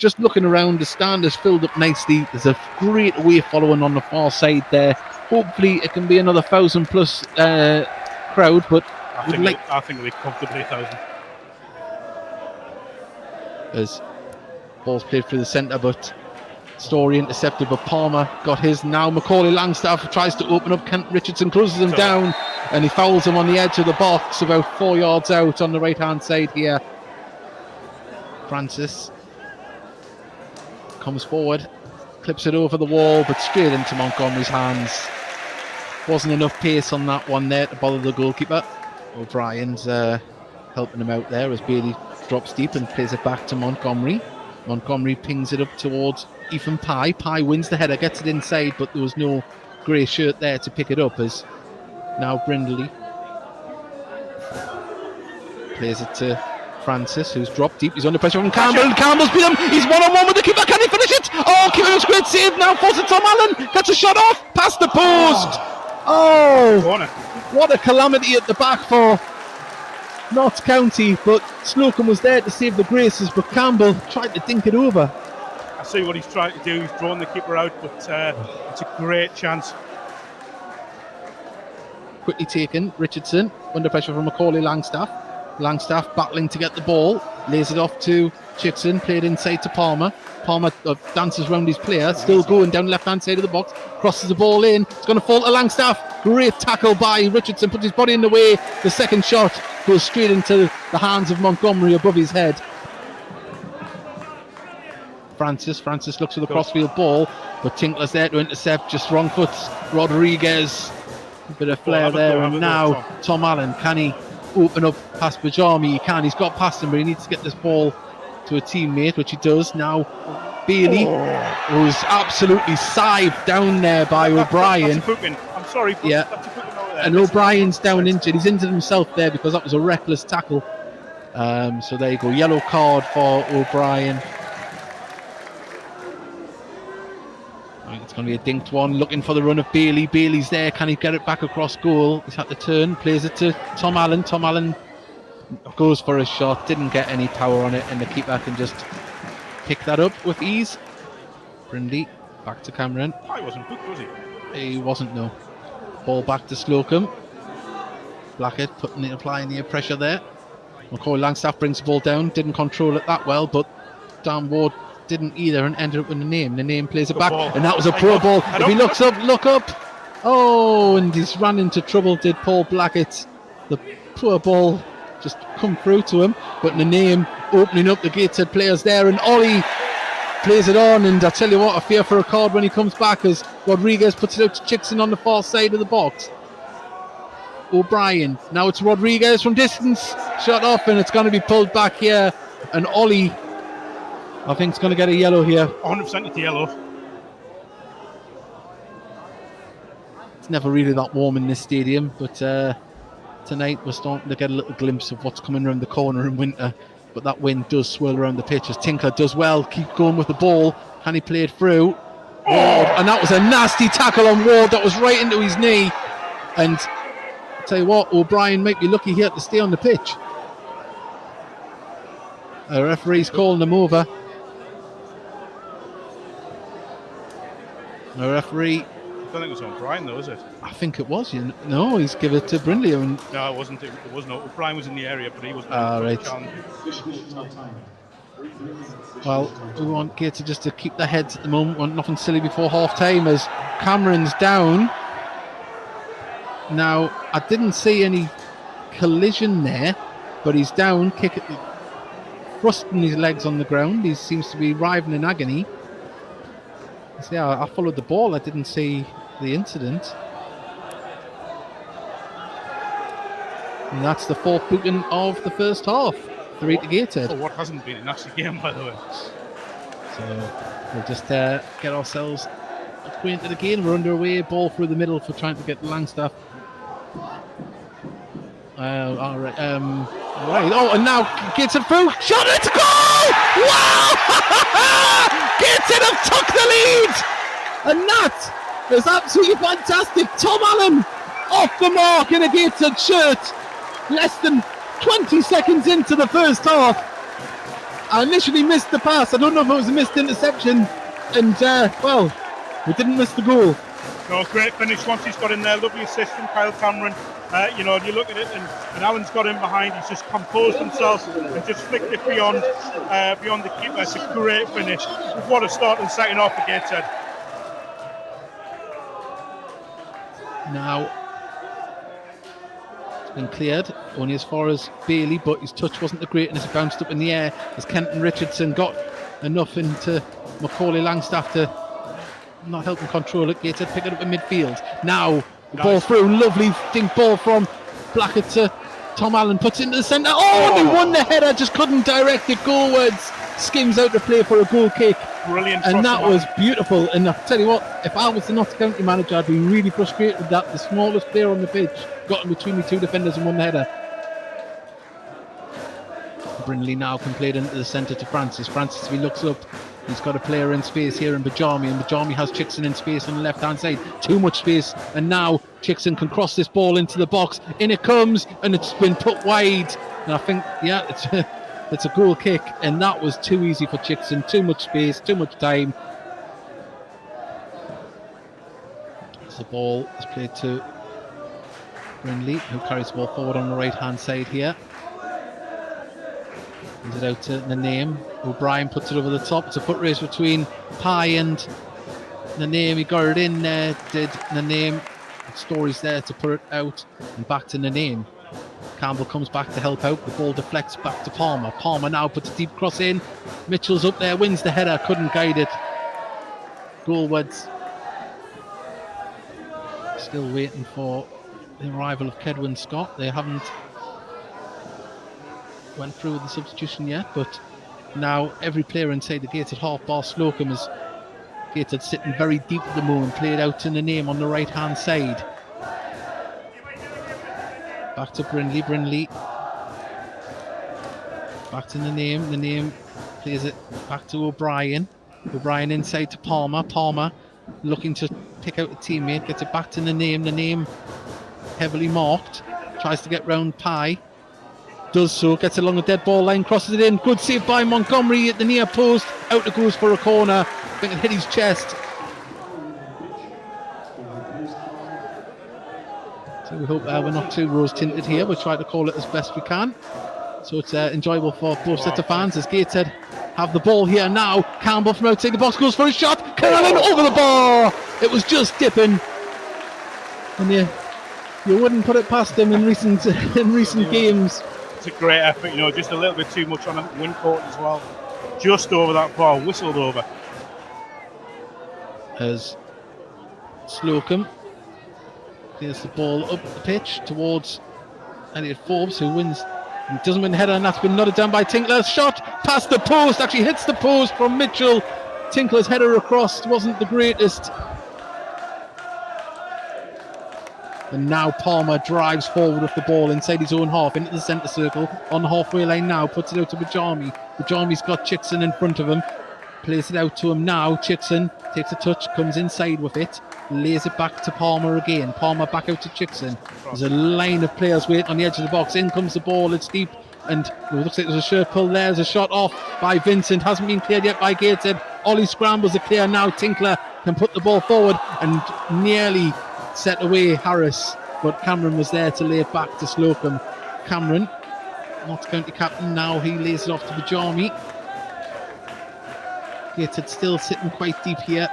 just looking around, the stand is filled up nicely. There's a great away following on the far side there. Hopefully it can be another 1,000+ crowd, but I think it'll be comfortably 1,000. As ball's played through the centre, but Story intercepted, but Palmer got his. Now Macaulay Langstaff tries to open up. Kent Richardson closes him down, and he fouls him on the edge of the box, about 4 yards out on the right hand side here. Francis comes forward, clips it over the wall, but straight into Montgomery's hands. Wasn't enough pace on that one there to bother the goalkeeper. O'Brien's helping him out there as Bailey drops deep and plays it back to Montgomery. Montgomery pings it up towards Ethan Pye. Pye wins the header, gets it inside, but there was no grey shirt there to pick it up, as now Brindley plays it to Francis, who's dropped deep. He's under pressure from Campbell. Campbell's beat him. He's one-on-one with the keeper. Can he finish it? Oh, keeper does a great save now. Falls to Tom Allan. Gets a shot off. Past the post. Oh, what a calamity at the back for Notts County, but Slocum was there to save the graces, but Campbell tried to dink it over. I see what he's trying to do. He's drawn the keeper out, but it's a great chance. Quickly taken. Richardson under pressure from Macaulay Langstaff. Langstaff battling to get the ball, lays it off to Chickson, played inside to Palmer. Palmer dances around his player, still going down the left hand side of the box, crosses the ball in. It's going to fall to Langstaff. Great tackle by Richardson, puts his body in the way. The second shot goes straight into the hands of Montgomery above his head. Francis looks for the crossfield ball, but Tinkler's there to intercept, just wrong foot. Rodriguez, a bit of flair there, and now Tom Allan, can he open up past Bajami? He can, he's got past him, but he needs to get this ball to a teammate, which he does. Now Bailey was absolutely sived down there by O'Brien. I'm sorry, but yeah. That's a booking over there. And O'Brien's down injured. He's injured himself there because that was a reckless tackle. So there you go, yellow card for O'Brien. It's going to be a dinked one, looking for the run of Bailey. Bailey's there, can he get it back across goal? He's had to turn, plays it to Tom Allan. Tom Allan goes for a shot, didn't get any power on it, and the keeper can just pick that up with ease. Brindley, back to Cameron. I wasn't booked, was he? He wasn't, no. Ball back to Slocum. Blackett applying the pressure there. McCoy Langstaff brings the ball down, didn't control it that well, but Dan Ward didn't either, and ended up with the name. The name plays it back, and that was a poor ball. If he looks up, look up. Oh, and he's ran into trouble, did Paul Blackett. The poor ball just come through to him, but the name opening up the Gateshead players there, and Ollie plays it on, and I tell you what, a fear for a card when he comes back as Rodriguez puts it out to Chickson on the far side of the box. O'Brien, now it's Rodriguez from distance, shot off, and it's going to be pulled back here, and Ollie, I think, it's going to get a yellow here. 100% it's yellow. It's never really that warm in this stadium, but tonight we're starting to get a little glimpse of what's coming around the corner in winter. But that wind does swirl around the pitch as Tinkler does well, keep going with the ball. Can he play it through? Ward, and that was a nasty tackle on Ward, that was right into his knee. And I'll tell you what, O'Brien might be lucky here to stay on the pitch. The referee's calling him over. The referee, I don't think it was O'Brien though, is it? I think it was. No, he's given it to Brindley. No, it wasn't. It wasn't. O'Brien was in the area, but he wasn't. Right. Well, we want Gator just to keep their heads at the moment. Want nothing silly before half time as Cameron's down. Now, I didn't see any collision there, but he's down, thrusting his legs on the ground. He seems to be writhing in agony. So yeah, I followed the ball. I didn't see the incident. And that's the fourth booking of the first half. 3 to Gateshead. For what hasn't been a nasty game, by the way. So we'll just get ourselves acquainted again. We're underway. Ball through the middle for trying to get Langstaff. All right. Right. Oh, and now Gateshead through. Shot it! Goal! Wow! Gateshead have took the lead, and that is absolutely fantastic. Tom Allan off the mark in a Gateshead shirt. Less than 20 seconds into the first half, I initially missed the pass. I don't know if it was a missed interception. And, well, we didn't miss the goal. No, great finish once he's got in there. Lovely assist from Kyle Cameron. You know, and you look at it, and Allan's got in behind. He's just composed himself and just flicked it beyond the keeper. It's a great finish. What a start in second half for Gateshead. Now, it's been cleared only as far as Bailey, but his touch wasn't the greatness. It bounced up in the air as Kenton Richardson got enough into Macaulay Langstaff to not help him control it. Gateshead pick it up in midfield. Now, the ball through, lovely think ball from Blackett to Tom Allan, puts it into the centre. Oh, he won the header, just couldn't direct it goalwards. Skims out to play for a goal kick. Brilliant. And that was beautiful. And I'll tell you what, if I was the Notts County manager, I'd be really frustrated that the smallest player on the pitch got in between the two defenders and won the header. Brindley now can play it into the centre to Francis. Francis, if he looks up, he's got a player in space here in Bajami, and Bajami has Chickson in space on the left hand side. Too much space, and now Chickson can cross this ball into the box. In it comes, and it's been put wide. And I think, yeah, it's a goal kick, and that was too easy for Chickson. Too much space, too much time. As the ball is played to Brindley, who carries the ball forward on the right hand side here. Gives it out to Nanaim. O'Brien puts it over the top. It's a foot race between Pye and Nanaim. He got it in there, did Nanaim. Story's there to put it out and back to Nanaim. Campbell comes back to help out. The ball deflects back to Palmer. Palmer now puts a deep cross in. Mitchell's up there, wins the header, couldn't guide it. Goalwards. Still waiting for the arrival of Kedwin Scott. They haven't went through with the substitution yet, but now every player inside the Gateshead half bar. Slocum is Gateshead sitting very deep at the moment, played out to Nanaim on the right hand side. Back to Brindley, back to Nanaim plays it back to O'Brien inside to Palmer looking to pick out a teammate, gets it back to Nanaim heavily marked, tries to get round Pye. Does so, gets along the dead ball line, crosses it in. Good save by Montgomery at the near post. Out it goes for a corner. I think it hit his chest. So we hope we're not too rose tinted here. We'll try to call it as best we can. So it's enjoyable for both sets of fans as Gateshead have the ball here now. Campbell from outside the box goes for a shot. Curling over the bar. It was just dipping. And you wouldn't put it past him in recent games. It's a great effort, you know, just a little bit too much on the wing court as well. Just over that bar, whistled over. As Slocum clears the ball up the pitch towards Elliot Forbes, who wins. He doesn't win the header, and that's been nodded down by Tinkler. Shot past the post, actually hits the post from Mitchell. Tinkler's header across wasn't the greatest. And now Palmer drives forward with the ball inside his own half into the centre circle on the halfway line now, puts it out to Bajami. Bajami's got Chickson in front of him, plays it out to him now. Chickson takes a touch, comes inside with it, lays it back to Palmer again. Palmer back out to Chickson. There's a line of players waiting on the edge of the box. In comes the ball, it's deep, and it looks like there's a shirt pull there. There's a shot off by Vincent, hasn't been cleared yet by Gateshead. Ollie scrambles it clear now. Tinkler can put the ball forward and nearly set away Harris, but Cameron was there to lay it back to Slocum. Cameron, Notts County captain, now he lays it off to Bajami. Gateshead still sitting quite deep here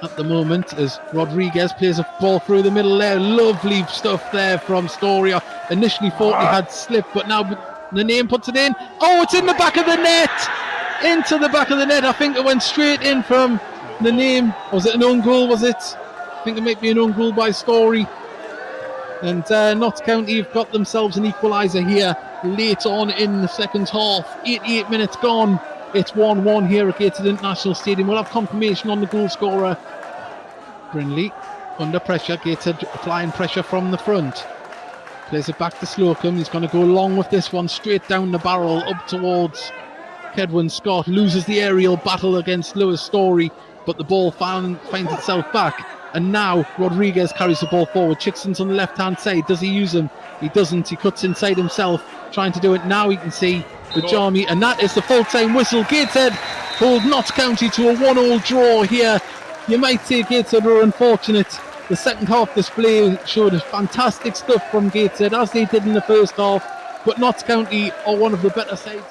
at the moment as Rodriguez plays a ball through the middle there. Lovely stuff there from Storia. Initially thought he had slipped, but now Nanaim puts it in. Oh, it's in the back of the net! Into the back of the net. I think it went straight in from Nanaim. Was it an own goal, was it? I think it might be an own goal by Story. And Notts County have got themselves an equaliser here late on in the second half. 88 minutes gone. It's 1-1 here at Gateshead International Stadium. We'll have confirmation on the goal scorer. Brindley under pressure. Gateshead applying pressure from the front. Plays it back to Slocum. He's going to go long with this one, straight down the barrel up towards Kedwin Scott. Loses the aerial battle against Lewis Story, but the ball finds itself back. And now Rodriguez carries the ball forward. Chickson's on the left hand side. Does he use him? He doesn't. He cuts inside himself, trying to do it now. He can see with Jarmy, and that is the full-time whistle. Gateshead hold Notts County to a 1-1 draw here. You might say Gateshead were unfortunate. The second half display showed fantastic stuff from Gateshead, as they did in the first half, but Notts County are one of the better sides.